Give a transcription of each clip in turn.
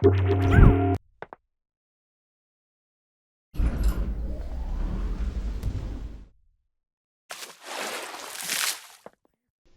In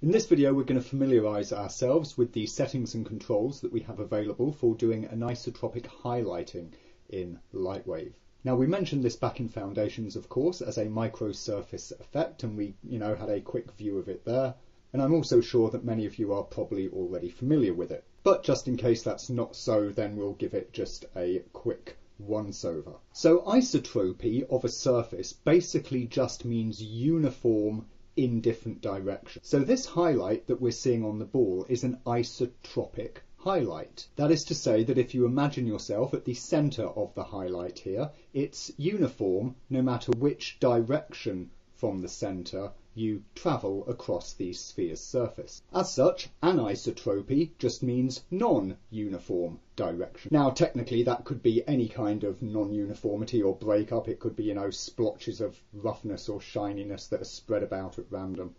this video, we're going to familiarise ourselves with the settings and controls that we have available for doing anisotropic highlighting in Lightwave. Now, we mentioned this back in Foundations, of course, as a microsurface effect, and we, had a quick view of it there. And I'm also sure that many of you are probably already familiar with it. But just in case that's not so, then we'll give it just a quick once-over. So isotropy of a surface basically just means uniform in different directions. So this highlight that we're seeing on the ball is an isotropic highlight. That is to say that if you imagine yourself at the centre of the highlight here, it's uniform no matter which direction from the centre you travel across the sphere's surface. As such, anisotropy just means non-uniform direction. Now, technically, that could be any kind of non-uniformity or breakup. It could be, splotches of roughness or shininess that are spread about at random.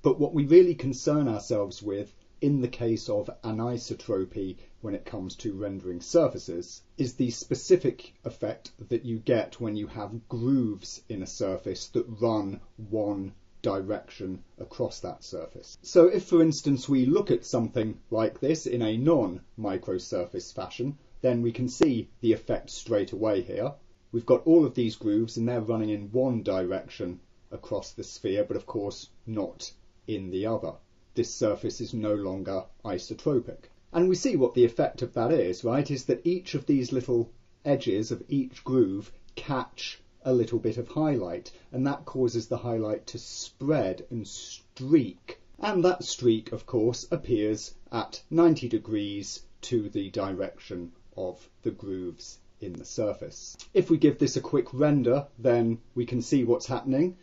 But what we really concern ourselves with in the case of anisotropy when it comes to rendering surfaces is the specific effect that you get when you have grooves in a surface that run one direction across that surface. So if, for instance, we look at something like this in a non-microsurface fashion, then we can see the effect straight away here. We've got all of these grooves and they're running in one direction across the sphere, but of course not in the other. This surface is no longer isotropic. And we see what the effect of that is, right? Is that each of these little edges of each groove catch a little bit of highlight, and that causes the highlight to spread and streak. And that streak, of course, appears at 90 degrees to the direction of the grooves in the surface. If we give this a quick render, then we can see what's happening,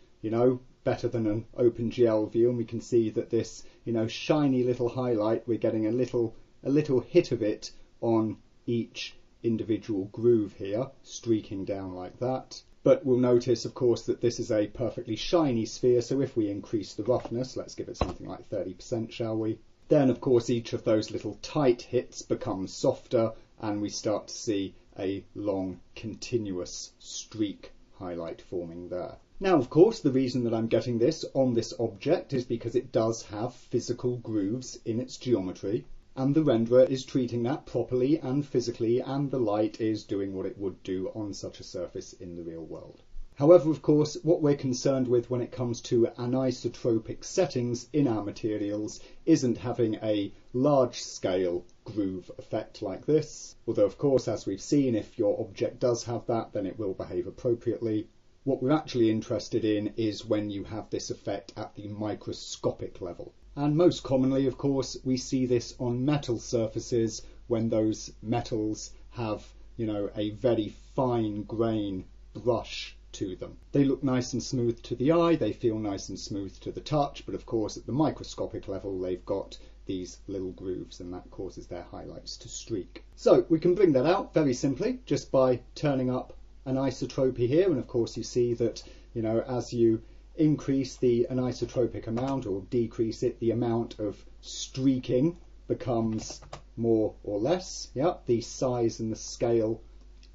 better than an OpenGL view, and we can see that this, shiny little highlight, we're getting a little hit of it on each individual groove here, streaking down like that. But we'll notice, of course, that this is a perfectly shiny sphere, so if we increase the roughness, let's give it something like 30%, shall we? Then, of course, each of those little tight hits becomes softer, and we start to see a long, continuous streak highlight forming there. Now, of course, the reason that I'm getting this on this object is because it does have physical grooves in its geometry, and the renderer is treating that properly and physically, and the light is doing what it would do on such a surface in the real world. However, of course, what we're concerned with when it comes to anisotropic settings in our materials isn't having a large-scale groove effect like this. Although, of course, as we've seen, if your object does have that, then it will behave appropriately. What we're actually interested in is when you have this effect at the microscopic level. And most commonly, of course, we see this on metal surfaces when those metals have, a very fine grain brush to them. They look nice and smooth to the eye, they feel nice and smooth to the touch, but of course at the microscopic level they've got these little grooves and that causes their highlights to streak. So we can bring that out very simply just by turning up anisotropy here, and of course you see that, as you increase the anisotropic amount or decrease it, the amount of streaking becomes more or less. The size and the scale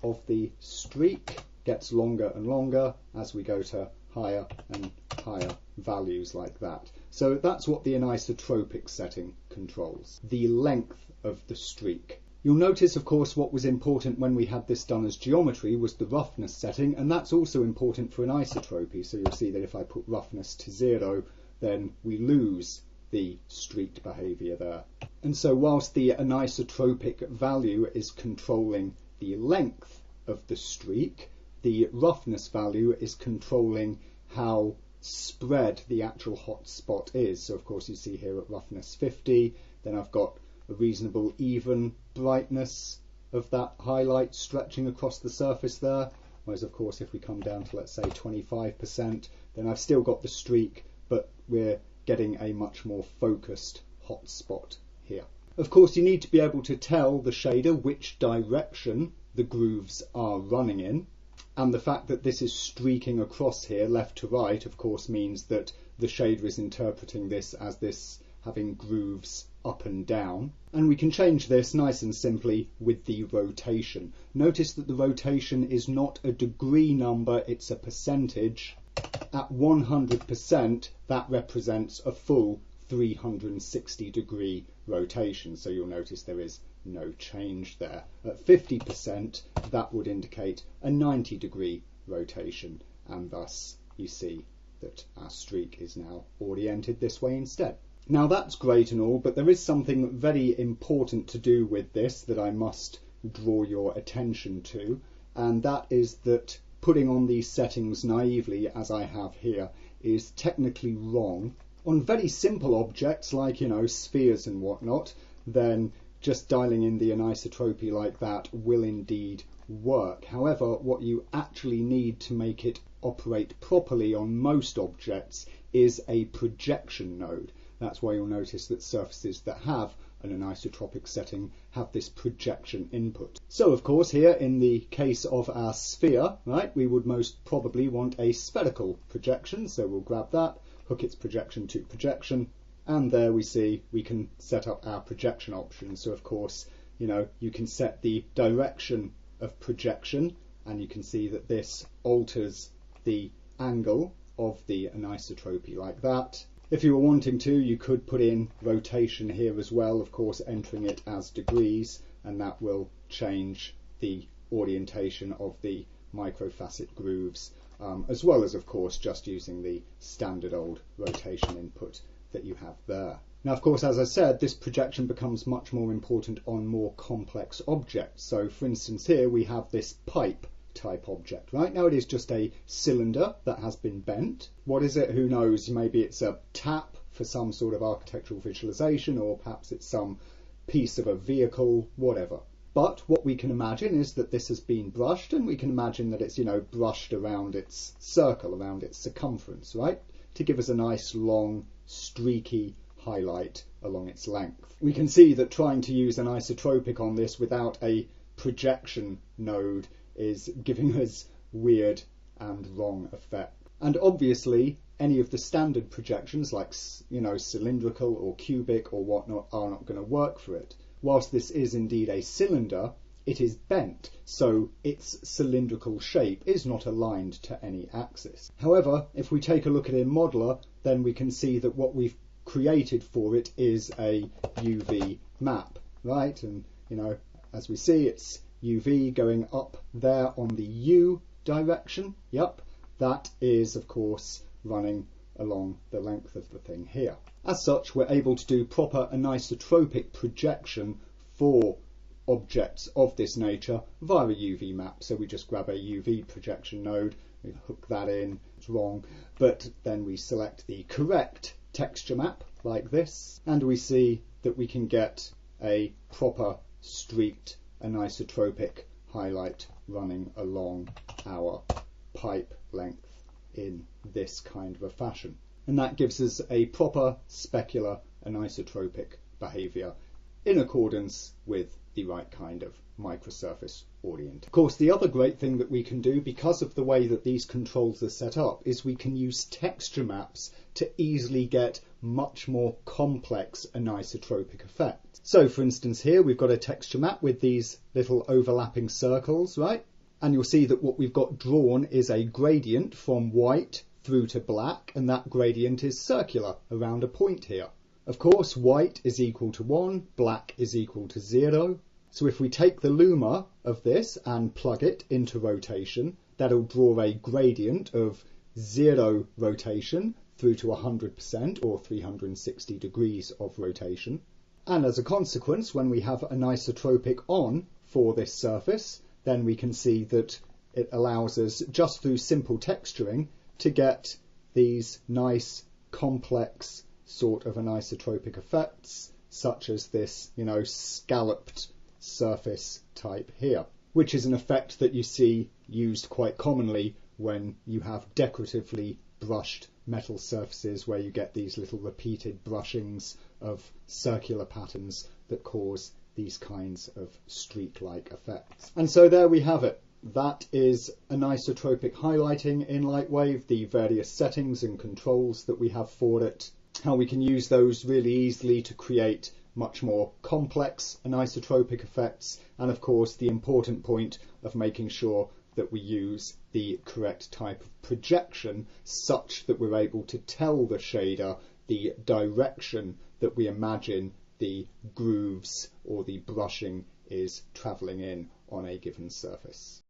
of the streak gets longer and longer as we go to higher and higher values like that. So that's what the anisotropic setting controls, the length of the streak. You'll notice, of course, what was important when we had this done as geometry was the roughness setting, and that's also important for anisotropy. So you'll see that if I put roughness to 0, then we lose the streaked behaviour there. And so whilst the anisotropic value is controlling the length of the streak, the roughness value is controlling how spread the actual hot spot is. So of course you see here at roughness 50, then I've got a reasonable even brightness of that highlight stretching across the surface there. Whereas of course if we come down to, let's say, 25%, then I've still got the streak, but we're getting a much more focused hot spot here. Of course you need to be able to tell the shader which direction the grooves are running in, and the fact that this is streaking across here left to right of course means that the shader is interpreting this as this having grooves up and down. And we can change this nice and simply with the rotation. Notice that the rotation is not a degree number, it's a percentage. At 100%, that represents a full 360 degree rotation. So you'll notice there is no change there. At 50%, that would indicate a 90 degree rotation. And thus you see that our streak is now oriented this way instead. Now that's great and all, but there is something very important to do with this that I must draw your attention to, and that is that putting on these settings naively, as I have here, is technically wrong. On very simple objects like, spheres and whatnot, then just dialing in the anisotropy like that will indeed work. However, what you actually need to make it operate properly on most objects is a projection node. That's why you'll notice that surfaces that have an anisotropic setting have this projection input. So of course here in the case of our sphere, right, we would most probably want a spherical projection, so we'll grab that, hook its projection to projection, and there we see we can set up our projection options. So of course, you can set the direction of projection, and you can see that this alters the angle of the anisotropy like that. If you were wanting to, you could put in rotation here as well, of course entering it as degrees, and that will change the orientation of the microfacet grooves, as well as of course just using the standard old rotation input that you have there. Now of course, as I said, this projection becomes much more important on more complex objects. So for instance here we have this pipe type object. Right now it is just a cylinder that has been bent. What is it? Who knows? Maybe it's a tap for some sort of architectural visualization, or perhaps it's some piece of a vehicle, whatever. But what we can imagine is that this has been brushed, and we can imagine that it's, brushed around its circle, around its circumference, right? To give us a nice long streaky highlight along its length. We can see that trying to use an isotropic on this without a projection node is giving us weird and wrong effect. And obviously any of the standard projections like cylindrical or cubic or whatnot are not going to work for it. Whilst this is indeed a cylinder, it is bent, so its cylindrical shape is not aligned to any axis. However, if we take a look at it in Modeler, then we can see that what we've created for it is a UV map, right? And as we see, it's UV going up there on the U direction. Yep, that is of course running along the length of the thing here. As such, we're able to do proper anisotropic projection for objects of this nature via a UV map. So we just grab a UV projection node, we hook that in, it's wrong, but then we select the correct texture map like this, and we see that we can get a proper streaked anisotropic highlight running along our pipe length in this kind of a fashion. And that gives us a proper specular anisotropic behaviour in accordance with the right kind of microsurface orient. Of course, the other great thing that we can do, because of the way that these controls are set up, is we can use texture maps to easily get much more complex anisotropic effects. So for instance here we've got a texture map with these little overlapping circles, right? And you'll see that what we've got drawn is a gradient from white through to black, and that gradient is circular around a point here. Of course, white is equal to 1, black is equal to 0. So if we take the luma of this and plug it into rotation, that'll draw a gradient of 0 rotation through to 100% or 360 degrees of rotation. And as a consequence, when we have anisotropic on for this surface, then we can see that it allows us, just through simple texturing, to get these nice complex sort of anisotropic effects, such as this, scalloped surface type here, which is an effect that you see used quite commonly when you have decoratively brushed metal surfaces, where you get these little repeated brushings of circular patterns that cause these kinds of streak-like effects. And so there we have it. That is anisotropic highlighting in Lightwave, the various settings and controls that we have for it. how we can use those really easily to create much more complex anisotropic effects, and of course the important point of making sure that we use the correct type of projection such that we're able to tell the shader the direction that we imagine the grooves or the brushing is travelling in on a given surface.